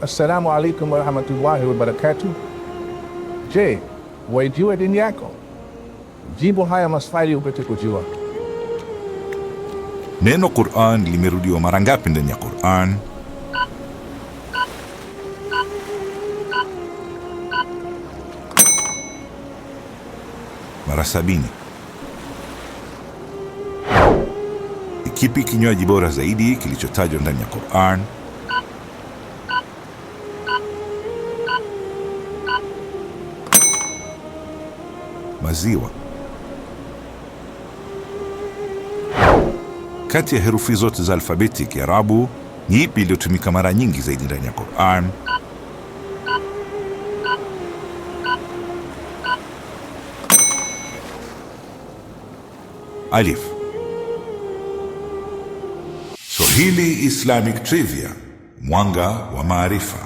assalamu alaikum warahmatullahi wabarakatuh. Je, waijua dini yako? Jibu haya maswali upate kujua. Neno Qur'an limerudiwa mara ngapi ndani ya Qur'an? Mara 70. Kipi kinywaji bora zaidi kilichotajwa ndani ya Qur'an? Maziwa. Kati ya herufi zote za alfabeti ya Kiarabu, ni ipi iliyotumika mara nyingi zaidi ndani ya Qur'an? Alif. Swahili Islamic Trivia, mwanga wa maarifa.